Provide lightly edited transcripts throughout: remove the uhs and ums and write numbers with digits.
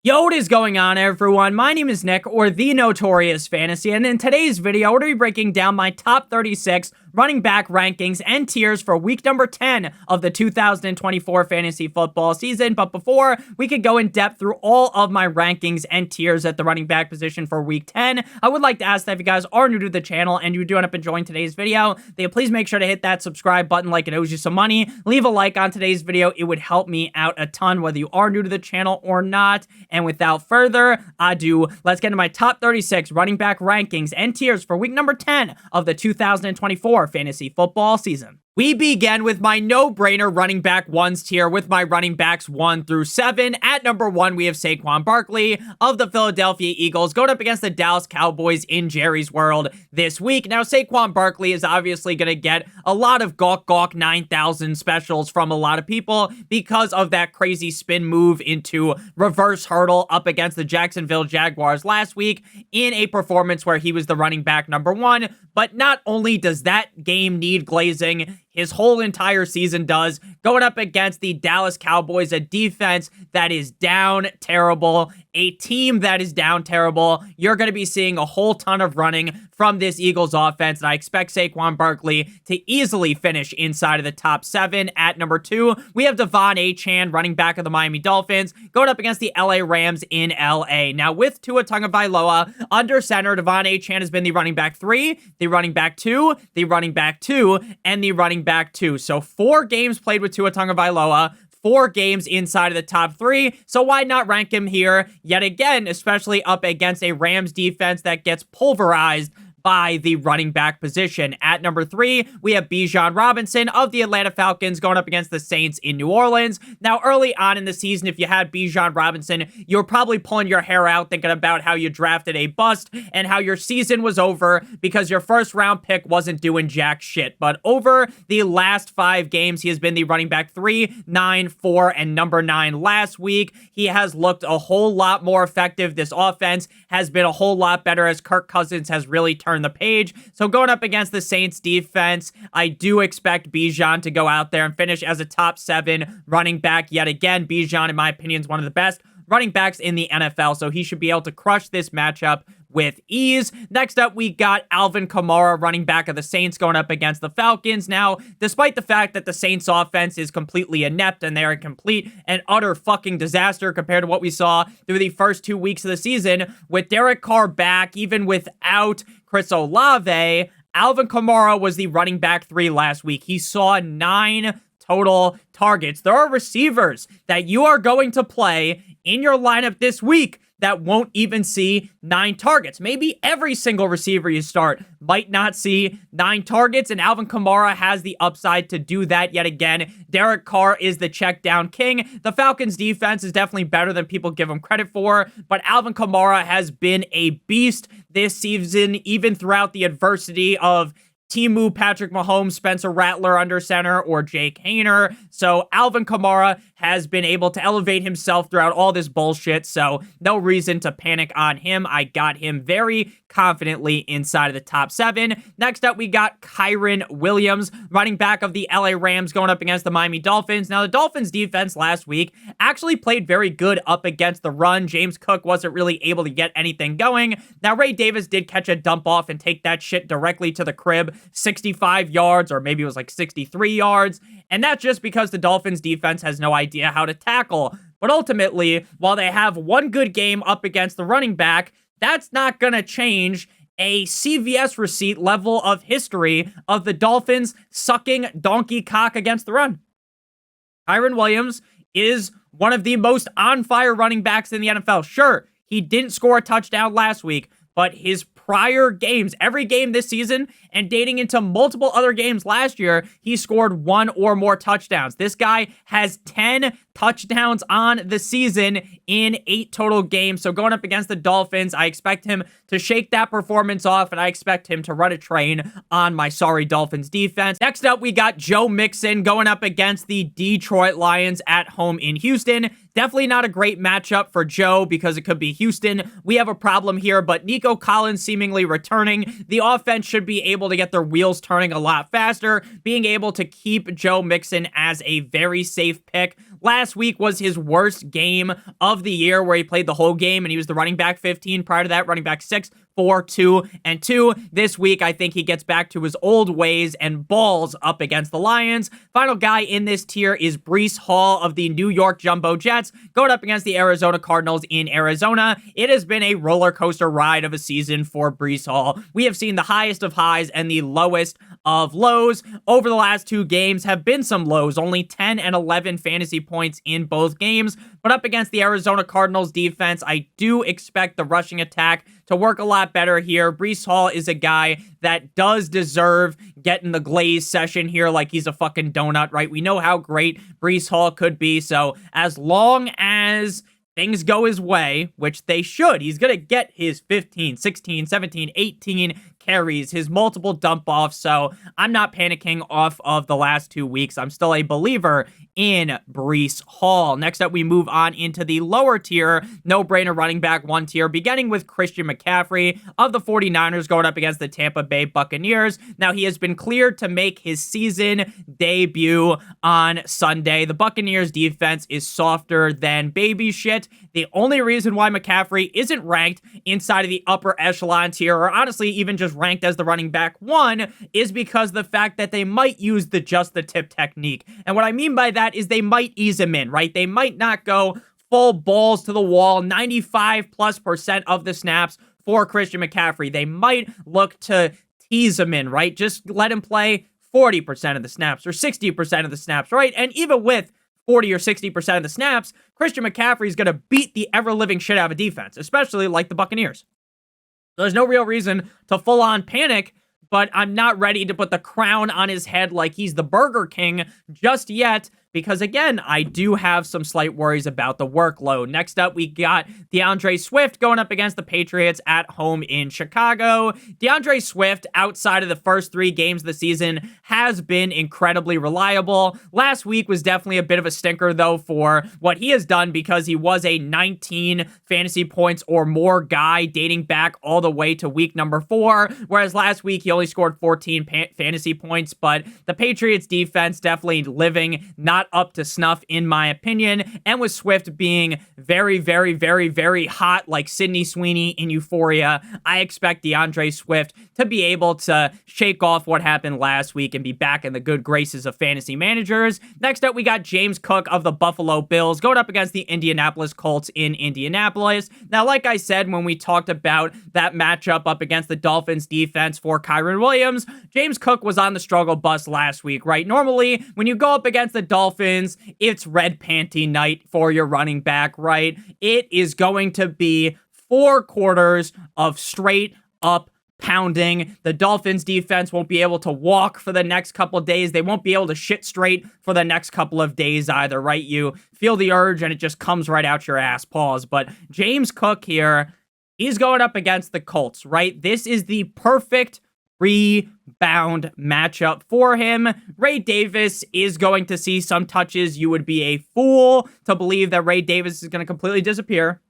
Yo, what is going on, everyone? My name is Nick, or the Notorious Fantasy, and in today's video, we're going to be breaking down my top 36 running back rankings and tiers for week number 10 of the 2024 fantasy football season. But before we could go in depth through all of my rankings and tiers at the running back position for week 10, I would like to ask that if you guys are new to the channel and you do end up enjoying today's video, then please make sure to hit that subscribe button like it owes you some money. Leave a like on today's video. It would help me out a ton, whether you are new to the channel or not. And without further ado, let's get into my top 36 running back rankings and tiers for week number 10 of the 2024 fantasy football season. We begin with my no-brainer running back ones tier with my running backs 1 through 7. At number 1, we have Saquon Barkley of the Philadelphia Eagles going up against the Dallas Cowboys in Jerry's World this week. Now, Saquon Barkley is obviously going to get a lot of gawk 9,000 specials from a lot of people because of that crazy spin move into reverse hurdle up against the Jacksonville Jaguars last week in a performance where he was the running back number 1. But not only does that game need glazing, his whole entire season does, going up against the Dallas Cowboys, a defense that is down terrible, a team that is down terrible. You're going to be seeing a whole ton of running from this Eagles offense, and I expect Saquon Barkley to easily finish inside of the top 7. At number 2, we have Devon Achane, running back of the Miami Dolphins, going up against the LA Rams in LA. Now, with Tua Tagovailoa under center, Devon Achane has been the running back 3, the running back 2, the running back 2, and the running back 2. So 4 games played with Tua Tagovailoa, 4 games inside of the top 3, so why not rank him here yet again, especially up against a Rams defense that gets pulverized by the running back position. At number 3, we have Bijan Robinson of the Atlanta Falcons going up against the Saints in New Orleans. Now, early on in the season, if you had Bijan Robinson, you were probably pulling your hair out thinking about how you drafted a bust and how your season was over because your first round pick wasn't doing jack shit. But over the last 5 games, he has been the running back 3, 9, 4, and number 9 last week. He has looked a whole lot more effective. This offense has been a whole lot better as Kirk Cousins has really turned the page. So going up against the Saints defense, I do expect Bijan to go out there and finish as a top 7 running back yet again. Bijan, in my opinion, is one of the best running backs in the NFL, so he should be able to crush this matchup with ease. Next up, we got Alvin Kamara, running back of the Saints, going up against the Falcons. Now, despite the fact that the Saints offense is completely inept and they're a complete and utter fucking disaster compared to what we saw through the first 2 weeks of the season, with Derek Carr back, even without Chris Olave, Alvin Kamara was the running back 3 last week. He saw 9 total targets. There are receivers that you are going to play in your lineup this week that won't even see 9 targets. Maybe every single receiver you start might not see 9 targets, and Alvin Kamara has the upside to do that yet again. Derek Carr is the check down king. The Falcons defense is definitely better than people give him credit for, but Alvin Kamara has been a beast this season, even throughout the adversity of Timu, Patrick Mahomes, Spencer Rattler under center, or Jake Hayner. So Alvin Kamara has been able to elevate himself throughout all this bullshit, so no reason to panic on him. I got him very confidently inside of the top 7. Next up, we got Kyren Williams, running back of the LA Rams, going up against the Miami Dolphins. Now, the Dolphins defense last week actually played very good up against the run. James Cook wasn't really able to get anything going. Now, Ray Davis did catch a dump off and take that shit directly to the crib, 65 yards, or maybe it was like 63 yards. And that's just because the Dolphins defense has no idea how to tackle. But ultimately, while they have one good game up against the running back, that's not going to change a CVS receipt level of history of the Dolphins sucking donkey cock against the run. Kyren Williams is one of the most on-fire running backs in the NFL. Sure, he didn't score a touchdown last week, but his prior games, every game this season, and dating into multiple other games last year, he scored 1 or more touchdowns. This guy has 10 touchdowns on the season in 8 total games. So going up against the Dolphins, I expect him to shake that performance off, and I expect him to run a train on my sorry Dolphins defense. Next up, we got Joe Mixon going up against the Detroit Lions at home in Houston. Definitely not a great matchup for Joe because it could be Houston. We have a problem here, but Nico Collins seemingly returning. The offense should be able to get their wheels turning a lot faster, being able to keep Joe Mixon as a very safe pick. Last week was his worst game of the year, where he played the whole game and he was the running back 15. Prior to that, running back 6, 4, 2, and 2. This week, I think he gets back to his old ways and balls up against the Lions. Final guy in this tier is Breece Hall of the New York Jumbo Jets, going up against the Arizona Cardinals in Arizona. It has been a roller coaster ride of a season for Breece Hall. We have seen the highest of highs and the lowest of lows. Over the last 2 games have been some lows, only 10 and 11 fantasy points in both games. But up against the Arizona Cardinals defense, I do expect the rushing attack to work a lot better here. Breece Hall is a guy that does deserve getting the glaze session here like he's a fucking donut, right? We know how great Breece Hall could be, so as long as things go his way, which they should, he's going to get his 15, 16, 17, 18 carries, his multiple dump offs, so I'm not panicking off of the last 2 weeks. I'm still a believer in Breece Hall. Next up, we move on into the lower tier, no-brainer running back 1 tier, beginning with Christian McCaffrey of the 49ers going up against the Tampa Bay Buccaneers. Now, he has been cleared to make his season debut on Sunday. The Buccaneers defense is softer than baby shit. The only reason why McCaffrey isn't ranked inside of the upper echelon tier, or honestly even just ranked as the running back 1, is because the fact that they might use the just the tip technique. And what I mean by that is they might ease him in, right? They might not go full balls to the wall, 95+% of the snaps for Christian McCaffrey. They might look to tease him in, right? Just let him play 40% of the snaps or 60% of the snaps, right? And even with 40 or 60% of the snaps, Christian McCaffrey is going to beat the ever-living shit out of a defense, especially like the Buccaneers. So there's no real reason to full-on panic, but I'm not ready to put the crown on his head like he's the Burger King just yet, because again, I do have some slight worries about the workload. Next up, we got DeAndre Swift going up against the Patriots at home in Chicago. DeAndre Swift, outside of the first 3 games of the season, has been incredibly reliable. Last week was definitely a bit of a stinker, though, for what he has done, because he was a 19 fantasy points or more guy dating back all the way to week number 4, whereas last week he only scored 14 fantasy points, but the Patriots defense definitely living not up to snuff, in my opinion. And with Swift being very, very, very, very hot like Sydney Sweeney in Euphoria, I expect DeAndre Swift to be able to shake off what happened last week and be back in the good graces of fantasy managers. Next up, we got James Cook of the Buffalo Bills going up against the Indianapolis Colts in Indianapolis. Now, like I said, when we talked about that matchup up against the Dolphins defense for Kyren Williams, James Cook was on the struggle bus last week, right? Normally, when you go up against the Dolphins, it's red panty night for your running back, right? It is going to be 4 quarters of straight up pounding. The Dolphins defense won't be able to walk for the next couple of days. They won't be able to shit straight for the next couple of days either, right? You feel the urge and it just comes right out your ass. Pause. But James Cook here, he's going up against the Colts, right? This is the perfect rebound matchup for him. Ray Davis is going to see some touches. You would be a fool to believe that Ray Davis is going to completely disappear.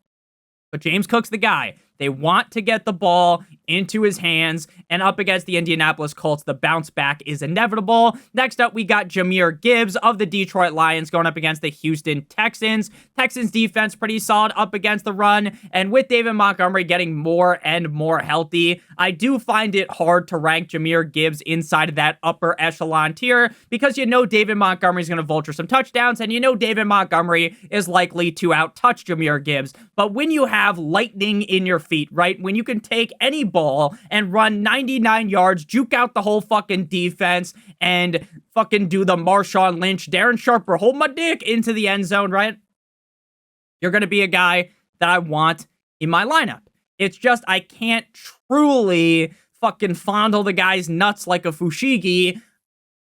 But James Cook's the guy. They want to get the ball into his hands, and up against the Indianapolis Colts, the bounce back is inevitable. Next up, we got Jahmyr Gibbs of the Detroit Lions going up against the Houston Texans. Texans defense pretty solid up against the run, and with David Montgomery getting more and more healthy, I do find it hard to rank Jahmyr Gibbs inside of that upper echelon tier, because you know David Montgomery is going to vulture some touchdowns, and you know David Montgomery is likely to out-touch Jahmyr Gibbs. But when you have lightning in your feet, right? When you can take any ball and run 99 yards, juke out the whole fucking defense, and fucking do the Marshawn Lynch, Darren Sharper, hold my dick into the end zone, right? You're going to be a guy that I want in my lineup. It's just I can't truly fucking fondle the guy's nuts like a Fushigi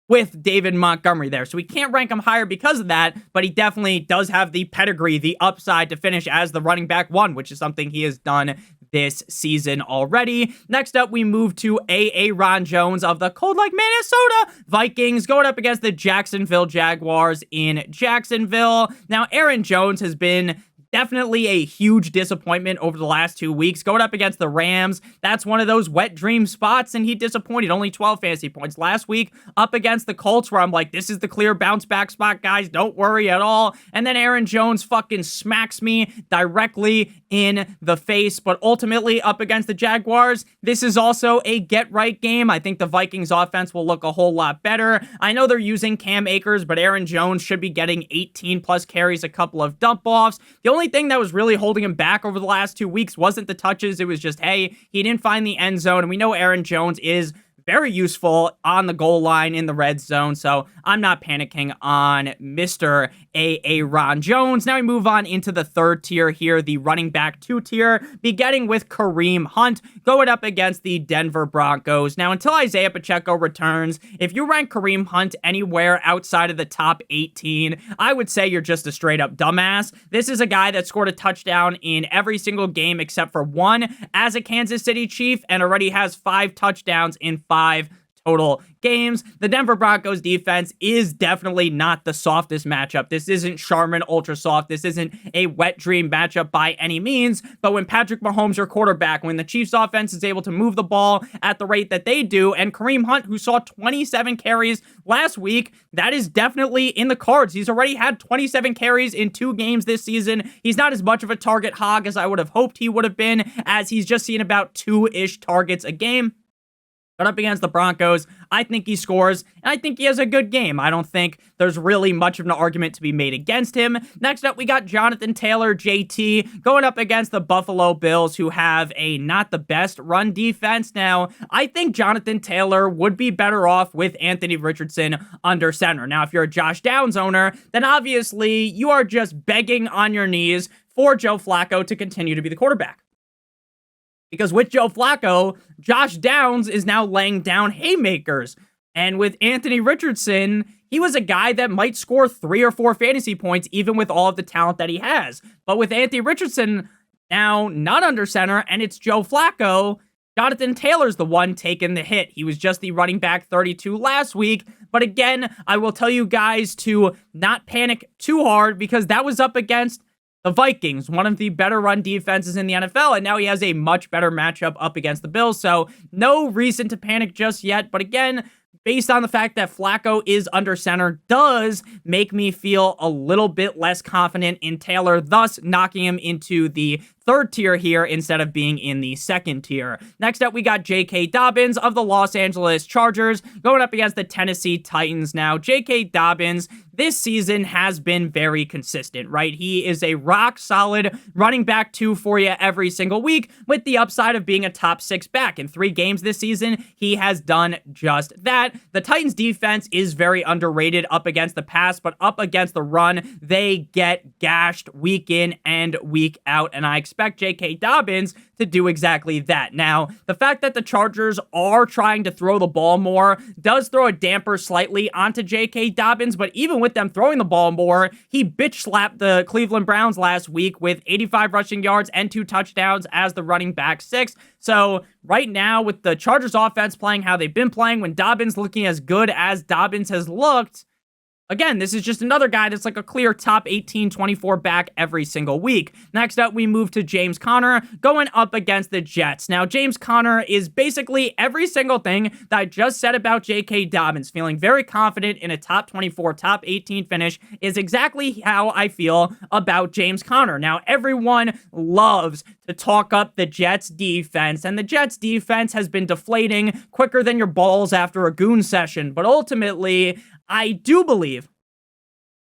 with David Montgomery there. So we can't rank him higher because of that, but he definitely does have the pedigree, the upside to finish as the running back 1, which is something he has done this season already. Next up, we move to Aaron Jones of the cold like Minnesota Vikings going up against the Jacksonville Jaguars in Jacksonville. Now, Aaron Jones has been definitely a huge disappointment over the last 2 weeks. Going up against the Rams, that's one of those wet dream spots, and he disappointed. Only 12 fantasy points. Last week, up against the Colts, where I'm like, this is the clear bounce back spot, guys. Don't worry at all. And then Aaron Jones fucking smacks me directly in the face. But ultimately, up against the Jaguars, this is also a get-right game. I think the Vikings offense will look a whole lot better. I know they're using Cam Akers, but Aaron Jones should be getting 18-plus carries, a couple of dump-offs. The only thing that was really holding him back over the last 2 weeks wasn't the touches. It was just, hey, he didn't find the end zone. And we know Aaron Jones is very useful on the goal line in the red zone, so I'm not panicking on Mr. Aaron Jones. Now we move on into the third tier here, the running back 2 tier, beginning with Kareem Hunt going up against the Denver Broncos. Now, until Isaiah Pacheco returns, if you rank Kareem Hunt anywhere outside of the top 18, I would say you're just a straight-up dumbass. This is a guy that scored a touchdown in every single game except for one as a Kansas City Chief and already has 5 touchdowns in 5 total games. The Denver Broncos defense is definitely not the softest matchup. This isn't Charmin Ultra Soft. This isn't a wet dream matchup by any means. But when Patrick Mahomes, your quarterback, when the Chiefs offense is able to move the ball at the rate that they do, and Kareem Hunt, who saw 27 carries last week, that is definitely in the cards. He's already had 27 carries in 2 games this season. He's not as much of a target hog as I would have hoped he would have been, as he's just seen about 2-ish targets a game. But up against the Broncos, I think he scores, and I think he has a good game. I don't think there's really much of an argument to be made against him. Next up, we got Jonathan Taylor, JT, going up against the Buffalo Bills, who have a not the best run defense. Now, I think Jonathan Taylor would be better off with Anthony Richardson under center. Now, if you're a Josh Downs owner, then obviously you are just begging on your knees for Joe Flacco to continue to be the quarterback. Because with Joe Flacco, Josh Downs is now laying down haymakers. And with Anthony Richardson, he was a guy that might score 3 or 4 fantasy points, even with all of the talent that he has. But with Anthony Richardson now not under center, and it's Joe Flacco, Jonathan Taylor's the one taking the hit. He was just the running back 32 last week. But again, I will tell you guys to not panic too hard, because that was up against the Vikings, one of the better run defenses in the NFL, and now he has a much better matchup up against the Bills, so no reason to panic just yet. But again, based on the fact that Flacco is under center, does make me feel a little bit less confident in Taylor, thus knocking him into the third tier here instead of being in the second tier. Next up, we got J.K. Dobbins of the Los Angeles Chargers going up against the Tennessee Titans. Now, J.K. Dobbins this season has been very consistent, right? He is a rock-solid running back 2 for you every single week, with the upside of being a top 6 back. In 3 games this season, he has done just that. The Titans defense is very underrated up against the pass, but up against the run, they get gashed week in and week out, and I expect J.K. Dobbins to do exactly that. Now, the fact that the Chargers are trying to throw the ball more does throw a damper slightly onto J.K. Dobbins, but even with them throwing the ball more, he bitch slapped the Cleveland Browns last week with 85 rushing yards and 2 touchdowns as the running back 6. So right now, with the Chargers offense playing how they've been playing, when Dobbins looking as good as Dobbins has looked, again, this is just another guy that's like a clear top 18, 24 back every single week. Next up, we move to James Conner going up against the Jets. Now, James Conner is basically every single thing that I just said about J.K. Dobbins. Feeling very confident in a top 24, top 18 finish is exactly how I feel about James Conner. Now, everyone loves to talk up the Jets defense, and the Jets defense has been deflating quicker than your balls after a goon session. But ultimately, I do believe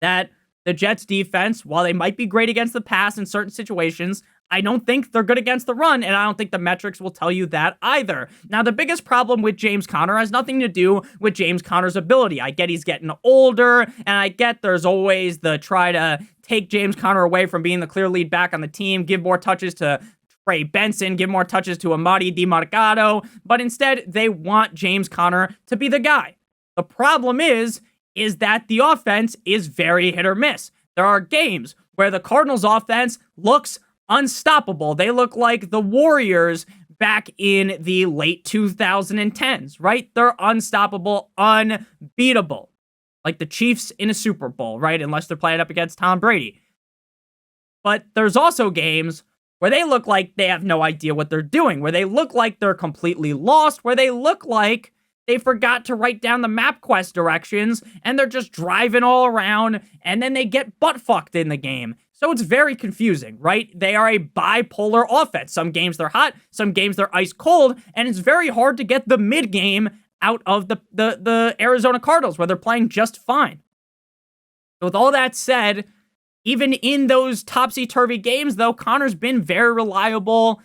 that the Jets defense, while they might be great against the pass in certain situations, I don't think they're good against the run, and I don't think the metrics will tell you that either. Now, the biggest problem with James Conner has nothing to do with James Conner's ability. I get he's getting older, and I get there's always the try to take James Conner away from being the clear lead back on the team, give more touches to Trey Benson, give more touches to Amadi DiMarcado, but instead, they want James Conner to be the guy. The problem is that the offense is very hit or miss. There are games where the Cardinals offense looks unstoppable. They look like the Warriors back in the late 2010s, right? They're unstoppable, unbeatable. Like the Chiefs in a Super Bowl, right? Unless they're playing up against Tom Brady. But there's also games where they look like they have no idea what they're doing, where they look like they're completely lost, where they look like they forgot to write down the map quest directions, and they're just driving all around, and then they get butt-fucked in the game. So it's very confusing, right? They are a bipolar offense. Some games they're hot, some games they're ice cold, and it's very hard to get the mid-game out of the Arizona Cardinals, where they're playing just fine. With all that said, even in those topsy-turvy games, though, Connor's been very reliable.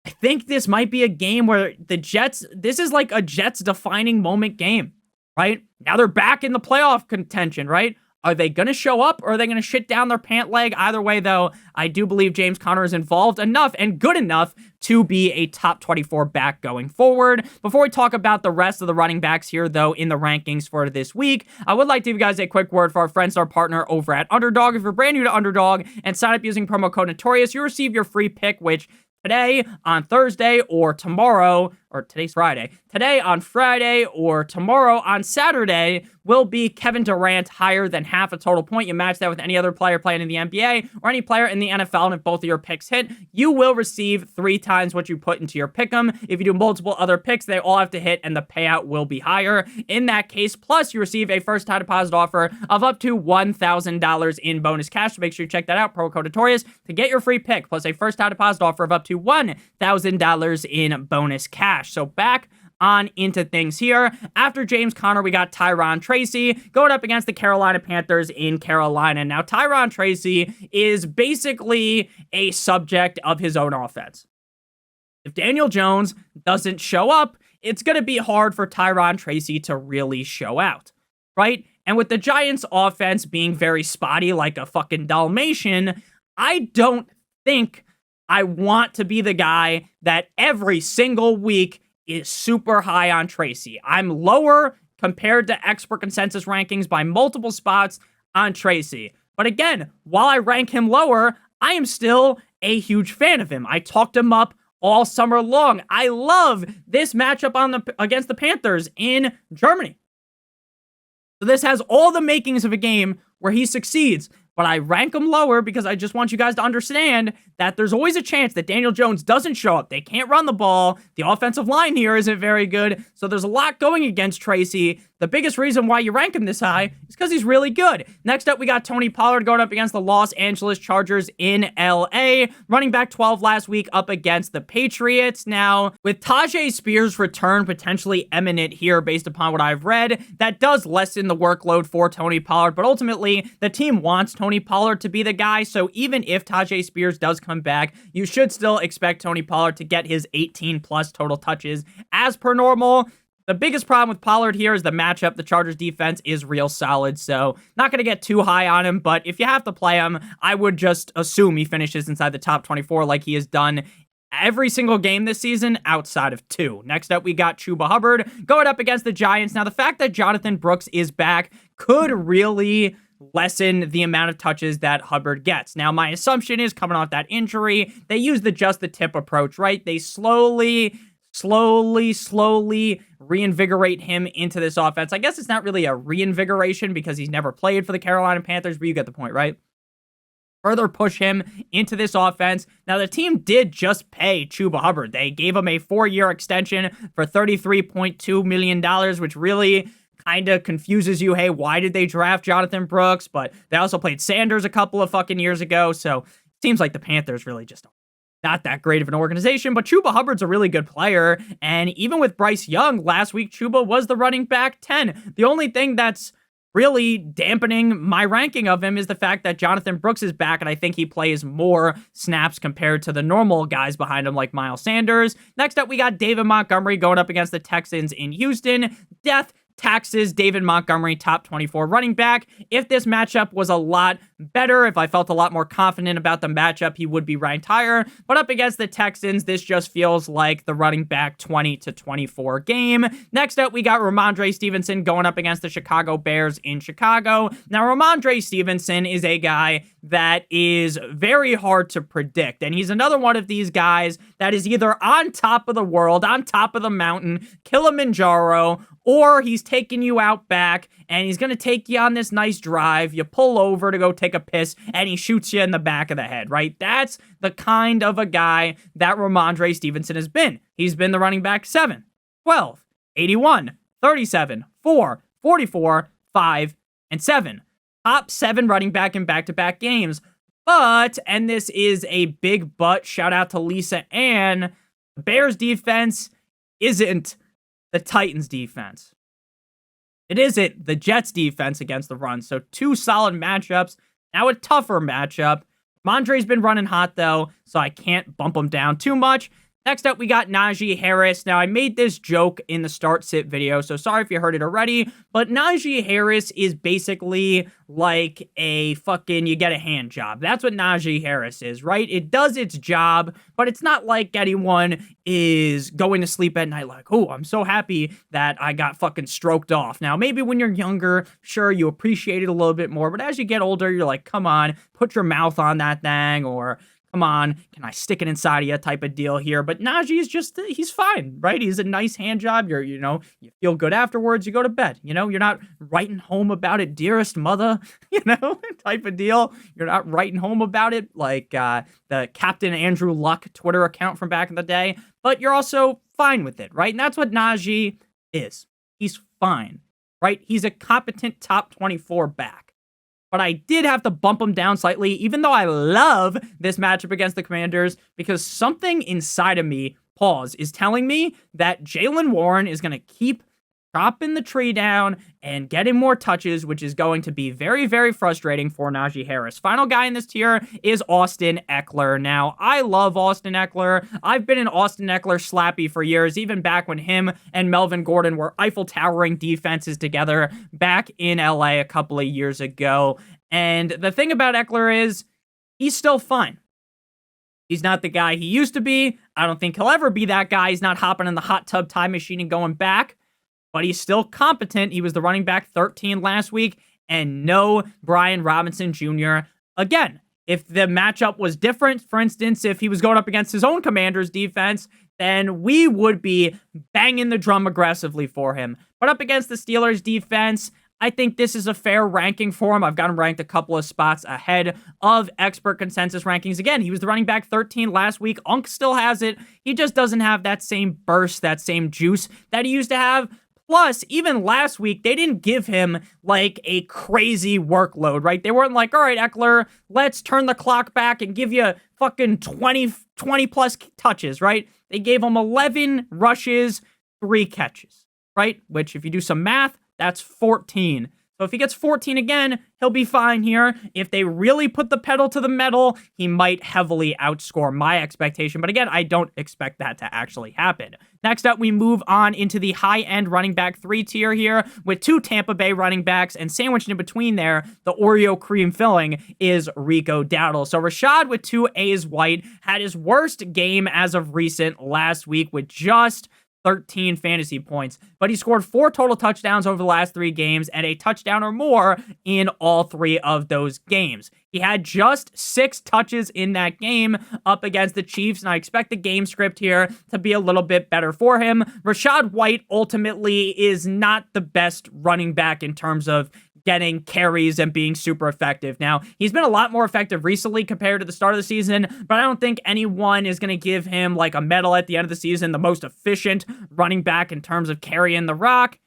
I think this might be a game where the Jets, this is like a Jets defining moment game, right? Now they're back in the playoff contention, right? Are they going to show up, or are they going to shit down their pant leg? Either way, though, I do believe James Conner is involved enough and good enough to be a top 24 back going forward. Before we talk about the rest of the running backs here, though, in the rankings for this week, I would like to give you guys a quick word for our friends, our partner over at Underdog. If you're brand new to Underdog and sign up using promo code Notorious, you receive your free pick, which today, on Thursday, or tomorrow, or today's Friday, today on Friday, or tomorrow on Saturday, will be Kevin Durant higher than half a total point. You match that with any other player playing in the NBA or any player in the NFL, and if both of your picks hit, you will receive 3 times what you put into your pick'em. If you do multiple other picks, they all have to hit, and the payout will be higher. In that case, plus you receive a first-time deposit offer of up to $1,000 in bonus cash. So make sure you check that out, promo code Notorious, to get your free pick, plus a first-time deposit offer of up to $1,000 in bonus cash. So back on into things here. After James Conner, we got Tyron Tracy going up against the Carolina Panthers in Carolina. Now, Tyron Tracy is basically a subject of his own offense. If Daniel Jones doesn't show up, it's going to be hard for Tyron Tracy to really show out, right? And with the Giants' offense being very spotty like a fucking Dalmatian, I don't think I want to be the guy that every single week is super high on Tracy. I'm lower compared to expert consensus rankings by multiple spots on Tracy. But again, while I rank him lower, I am still a huge fan of him. I talked him up all summer long. I love this matchup against the Panthers in Germany. So this has all the makings of a game where he succeeds. But I rank him lower because I just want you guys to understand that there's always a chance that Daniel Jones doesn't show up. They can't run the ball. The offensive line here isn't very good. So there's a lot going against Tracy. The biggest reason why you rank him this high is because he's really good. Next up, we got Tony Pollard going up against the Los Angeles Chargers in LA. Running back 12 last week up against the Patriots. Now, with Tajay Spears' return potentially imminent here based upon what I've read, that does lessen the workload for Tony Pollard. But ultimately, the team wants Tony Pollard to be the guy. So even if Tajay Spears does come back, you should still expect Tony Pollard to get his 18 plus total touches as per normal. The biggest problem with Pollard here is the matchup. The Chargers defense is real solid, so not going to get too high on him, but if you have to play him, I would just assume he finishes inside the top 24 like he has done every single game this season outside of 2. Next up, we got Chuba Hubbard going up against the Giants. Now, the fact that Jonathan Brooks is back could really lessen the amount of touches that Hubbard gets. Now, my assumption is coming off that injury, they use the just the tip approach, right? They slowly reinvigorate him into this offense. I guess it's not really a reinvigoration because he's never played for the Carolina Panthers, but you get the point, right? Further push him into this offense. Now, the team did just pay Chuba Hubbard. They gave him a 4-year extension for $33.2 million, which really kind of confuses you. Hey, why did they draft Jonathan Brooks? But they also played Sanders a couple of fucking years ago, so it seems like the Panthers really just not that great of an organization, but Chuba Hubbard's a really good player, and even with Bryce Young, last week, Chuba was the running back 10. The only thing that's really dampening my ranking of him is the fact that Jonathan Brooks is back, and I think he plays more snaps compared to the normal guys behind him like Miles Sanders. Next up, we got David Montgomery going up against the Texans in Houston. Death taxes David Montgomery, top 24 running back. If this matchup was a lot better, if I felt a lot more confident about the matchup, he would be ranked higher. But up against the Texans, this just feels like the running back 20 to 24 game. Next up, we got Ramondre Stevenson going up against the Chicago Bears in Chicago. Now, Ramondre Stevenson is a guy that is very hard to predict, and he's another one of these guys that is either on top of the world, on top of the mountain, Kilimanjaro, or he's taking you out back, and he's going to take you on this nice drive. You pull over to go take take a piss and he shoots you in the back of the head, right? That's the kind of a guy that Ramondre Stevenson has been. He's been the running back 7, 12, 81, 37, 4, 44, 5, and 7. Top 7 running back in back-to-back games. But, and this is a big but, shout out to Lisa Ann, the Bears defense isn't the Titans defense. It isn't the Jets defense against the run. So 2 solid matchups. Now a tougher matchup. Mondre's been running hot though, so I can't bump him down too much. Next up, we got Najee Harris. Now, I made this joke in the start-sit video, so sorry if you heard it already, but Najee Harris is basically like a fucking you get a hand job. That's what Najee Harris is, right? It does its job, but it's not like anyone is going to sleep at night like, oh, I'm so happy that I got fucking stroked off. Now, maybe when you're younger, sure, you appreciate it a little bit more, but as you get older, you're like, come on, put your mouth on that thing, or come on, can I stick it inside of you type of deal here? But Najee is just, he's fine, right? He's a nice hand job. You feel good afterwards. You go to bed. You're not writing home about it, dearest mother, type of deal. You're not writing home about it like the Captain Andrew Luck Twitter account from back in the day. But you're also fine with it, right? And that's what Najee is. He's fine, right? He's a competent top 24 back. But I did have to bump him down slightly, even though I love this matchup against the Commanders, because something inside of me, is telling me that Jaylen Warren is going to keep chopping the tree down and getting more touches, which is going to be very, very frustrating for Najee Harris. Final guy in this tier is Austin Eckler. Now, I love Austin Eckler. I've been an Austin Eckler slappy for years, even back when him and Melvin Gordon were Eiffel Towering defenses together back in LA a couple of years ago. And the thing about Eckler is he's still fine. He's not the guy he used to be. I don't think he'll ever be that guy. He's not hopping in the hot tub time machine and going back. But he's still competent. He was the running back 13 last week, and no Brian Robinson Jr. Again, if the matchup was different, for instance, if he was going up against his own Commanders defense, then we would be banging the drum aggressively for him. But up against the Steelers defense, I think this is a fair ranking for him. I've got him ranked a couple of spots ahead of expert consensus rankings. Again, he was the running back 13 last week. Unk still has it. He just doesn't have that same burst, that same juice that he used to have. Plus, even last week, they didn't give him, like, a crazy workload, right? They weren't like, all right, Eckler, let's turn the clock back and give you fucking 20-plus touches, right? They gave him 11 rushes, 3 catches, right? Which, if you do some math, that's 14. So if he gets 14 again, he'll be fine here. If they really put the pedal to the metal, he might heavily outscore my expectation. But again, I don't expect that to actually happen. Next up, we move on into the high-end running back 3 tier here with 2 Tampa Bay running backs, and sandwiched in between there, the Oreo cream filling, is Rico Dowdle. So Rashad with 2 A's white had his worst game as of recent last week with just 13 fantasy points, but he scored 4 total touchdowns over the last 3 games and a touchdown or more in all 3 of those games. He had just 6 touches in that game up against the Chiefs, and I expect the game script here to be a little bit better for him. Rashad White ultimately is not the best running back in terms of getting carries and being super effective. Now, he's been a lot more effective recently compared to the start of the season, but I don't think anyone is going to give him like a medal at the end of the season, the most efficient running back in terms of carrying the rock.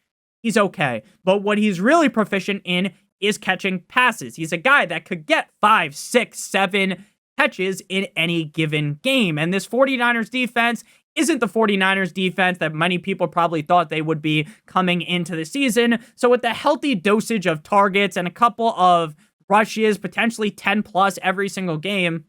He's okay. But what he's really proficient in is catching passes. He's a guy that could get 5, 6, 7 catches in any given game. And this 49ers defense isn't the 49ers defense that many people probably thought they would be coming into the season. So with the healthy dosage of targets and a couple of rushes, potentially 10 plus every single game,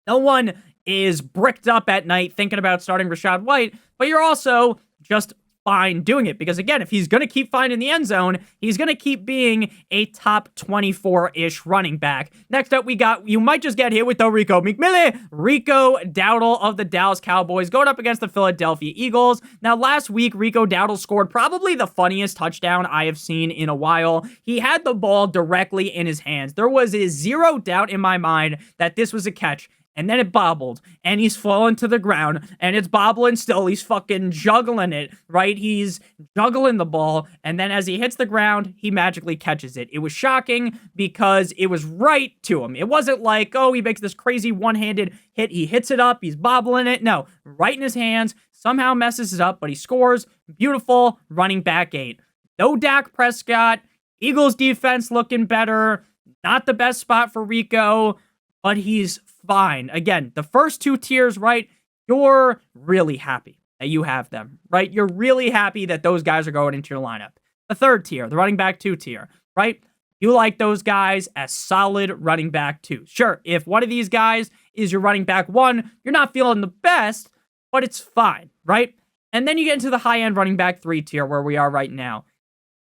no one is bricked up at night thinking about starting Rashad White, but you're also just fine doing it, because again, if he's going to keep finding the end zone, he's going to keep being a top 24-ish running back. Next up, we got, you might just get hit with the Rico Dowdle of the Dallas Cowboys going up against the Philadelphia Eagles. Now, last week, Rico Dowdle scored probably the funniest touchdown I have seen in a while. He had the ball directly in his hands. There was zero doubt in my mind that this was a catch. and then it bobbled, and he's falling to the ground, and it's bobbling still. He's fucking juggling it, right? He's juggling the ball, and then as he hits the ground, he magically catches it. It was shocking because it was right to him. It wasn't like, oh, he makes this crazy one-handed hit, he hits it up, he's bobbling it. No, right in his hands, somehow messes it up, but he scores. Beautiful running back 8. No Dak Prescott. Eagles defense looking better. Not the best spot for Rico, but he's fine. Again, the first 2 tiers, right? You're really happy that you have them, right? You're really happy that those guys are going into your lineup. The 3rd tier, the running back 2 tier, right? You like those guys as solid running back 2. Sure, if one of these guys is your running back 1, you're not feeling the best, but it's fine, right? And then you get into the high-end running back 3 tier where we are right now.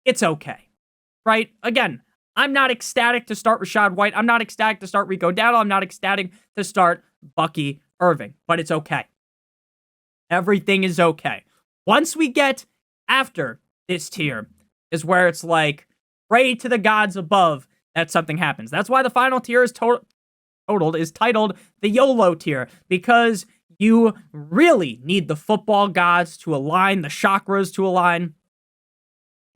It's okay, right? Again, I'm not ecstatic to start Rachaad White. I'm not ecstatic to start Rico Dowdle. I'm not ecstatic to start Bucky Irving, but it's okay. Everything is okay. Once we get after this tier is where it's like, pray to the gods above that something happens. That's why the final tier is titled the YOLO tier, because you really need the football gods to align, the chakras to align.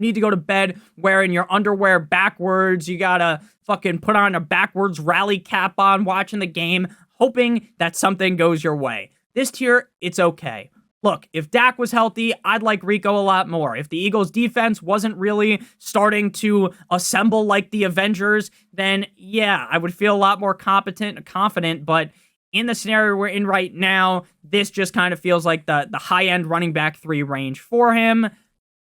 Need to go to bed wearing your underwear backwards. You gotta fucking put on a backwards rally cap on, watching the game, hoping that something goes your way. This tier, it's okay. Look, if Dak was healthy, I'd like Rico a lot more. If the Eagles defense wasn't really starting to assemble like the Avengers, then yeah, I would feel a lot more competent and confident, but in the scenario we're in right now, this just kind of feels like the high-end running back 3 range for him.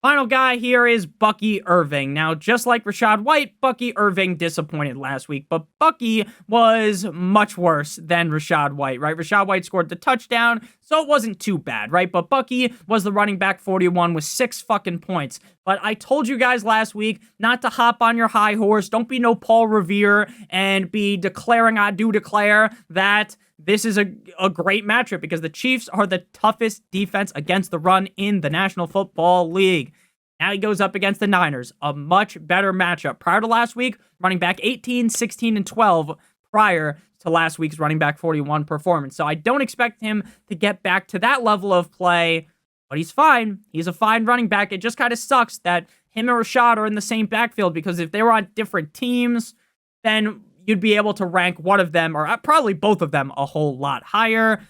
Final guy here is Bucky Irving. Now, just like Rachaad White, Bucky Irving disappointed last week, but Bucky was much worse than Rachaad White, right? Rachaad White scored the touchdown, so it wasn't too bad, right? But Bucky was the running back 41 with 6 fucking points. But I told you guys last week not to hop on your high horse. Don't be no Paul Revere and be declaring, I do declare that this is a great matchup because the Chiefs are the toughest defense against the run in the National Football League. Now he goes up against the Niners, a much better matchup. Prior to last week, running back 18, 16, and 12 prior to last week's running back 41 performance. So I don't expect him to get back to that level of play, but he's fine. He's a fine running back. It just kind of sucks that him and Rachaad are in the same backfield because if they were on different teams, then you'd be able to rank one of them, or probably both of them, a whole lot higher.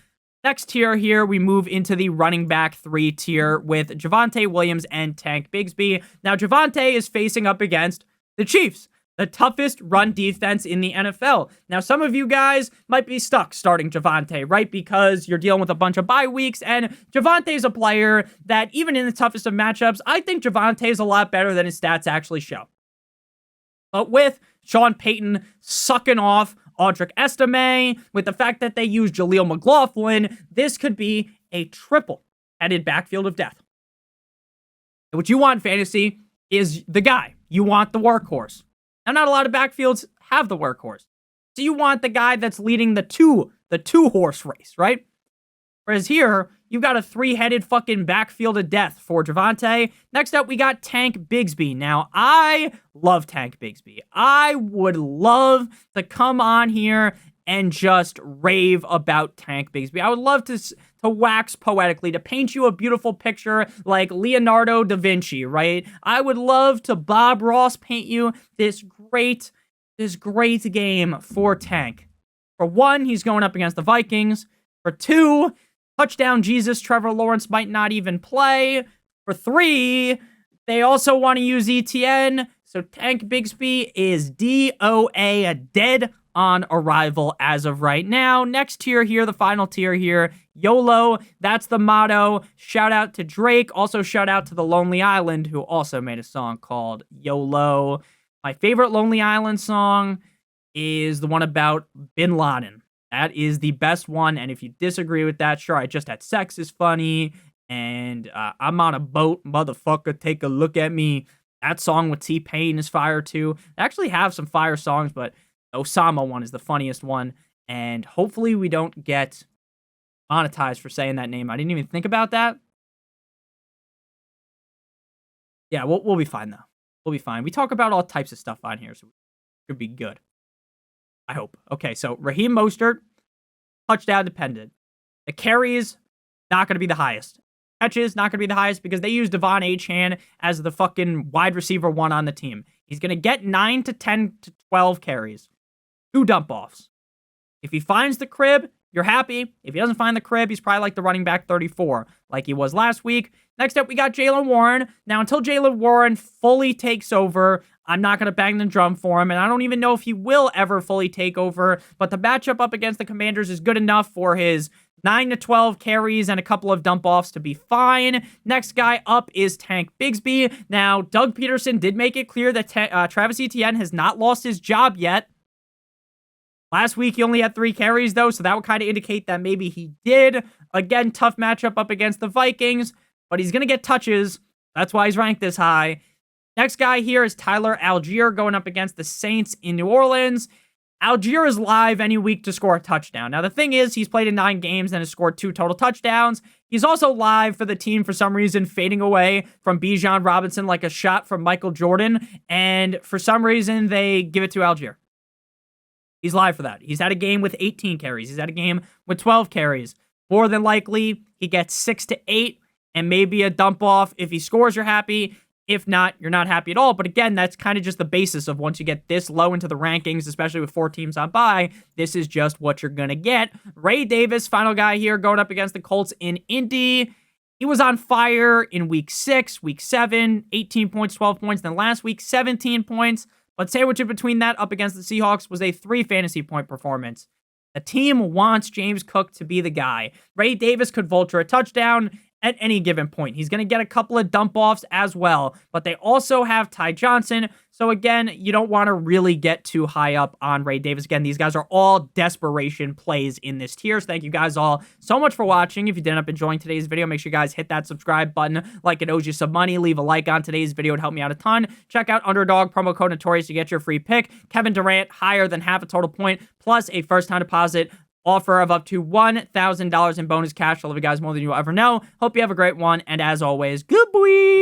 Next tier here, we move into the running back 3 tier with Javonte Williams and Tank Bigsby. Now, Javonte is facing up against the Chiefs, the toughest run defense in the NFL. Now, some of you guys might be stuck starting Javonte, right? Because you're dealing with a bunch of bye weeks, and Javonte's a player that, even in the toughest of matchups, I think Javonte is a lot better than his stats actually show. But with Sean Payton sucking off Audric Estime, with the fact that they use Jaleel McLaughlin, this could be a triple-headed backfield of death. And what you want in fantasy is the guy. You want the workhorse. Now, not a lot of backfields have the workhorse. So you want the guy that's leading the two-horse race, right? Whereas here, you've got a 3-headed fucking backfield of death for Javonte. Next up, we got Tank Bigsby. Now, I love Tank Bigsby. I would love to come on here and just rave about Tank Bigsby. I would love to wax poetically, to paint you a beautiful picture like Leonardo da Vinci, right? I would love to Bob Ross paint you this great game for Tank. For 1, he's going up against the Vikings. For 2, touchdown Jesus, Trevor Lawrence might not even play. For 3, they also want to use ETN. So Tank Bigsby is DOA, dead on arrival as of right now. Next tier here, the final tier here, YOLO. That's the motto. Shout out to Drake. Also shout out to The Lonely Island, who also made a song called YOLO. My favorite Lonely Island song is the one about Bin Laden. That is the best one, and if you disagree with that, sure, I Just Had Sex is funny, and I'm on a boat, motherfucker, take a look at me. That song with T-Pain is fire, too. They actually have some fire songs, but the Osama one is the funniest one, and hopefully we don't get monetized for saying that name. I didn't even think about that. Yeah, we'll be fine, though. We'll be fine. We talk about all types of stuff on here, so it should be good. I hope. Okay, so Raheem Mostert, touchdown dependent. The carries, not going to be the highest. Catches, not going to be the highest because they use Devon Achane as the fucking wide receiver 1 on the team. He's going to get 9 to 10 to 12 carries. 2 dump-offs. If he finds the crib, you're happy. If he doesn't find the crib, he's probably like the running back 34, like he was last week. Next up, we got Jaylen Warren. Now, until Jaylen Warren fully takes over, I'm not going to bang the drum for him, and I don't even know if he will ever fully take over, but the matchup up against the Commanders is good enough for his 9 to 12 carries and a couple of dump-offs to be fine. Next guy up is Tank Bigsby. Now, Doug Peterson did make it clear that Travis Etienne has not lost his job yet. Last week, he only had 3 carries, though, so that would kind of indicate that maybe he did. Again, tough matchup up against the Vikings, but he's going to get touches. That's why he's ranked this high. Next guy here is Tyler Algier going up against the Saints in New Orleans. Algier is live any week to score a touchdown. Now, the thing is, he's played in 9 games and has scored 2 total touchdowns. He's also live for the team for some reason, fading away from Bijan Robinson like a shot from Michael Jordan, and for some reason, they give it to Algier. He's live for that. He's had a game with 18 carries. He's had a game with 12 carries. More than likely, he gets 6 to 8 and maybe a dump off. If he scores, you're happy. If not, you're not happy at all. But again, that's kind of just the basis of once you get this low into the rankings, especially with 4 teams on bye, this is just what you're going to get. Ray Davis, final guy here, going up against the Colts in Indy. He was on fire in week 6, week 7, 18 points, 12 points. Then last week, 17 points. But sandwiched in between that up against the Seahawks was a 3 fantasy point performance. The team wants James Cook to be the guy. Ray Davis could vulture a touchdown at any given point. He's going to get a couple of dump-offs as well, but they also have Ty Johnson. So again, you don't want to really get too high up on Ray Davis. Again, these guys are all desperation plays in this tier. So thank you guys all so much for watching. If you did end up enjoying today's video, make sure you guys hit that subscribe button like it owes you some money. Leave a like on today's video. It would help me out a ton. Check out Underdog, promo code Notorious to get your free pick. Kevin Durant, higher than half a total point, plus a first-time deposit offer of up to $1,000 in bonus cash. I love you guys more than you'll ever know. Hope you have a great one. And as always, good boy.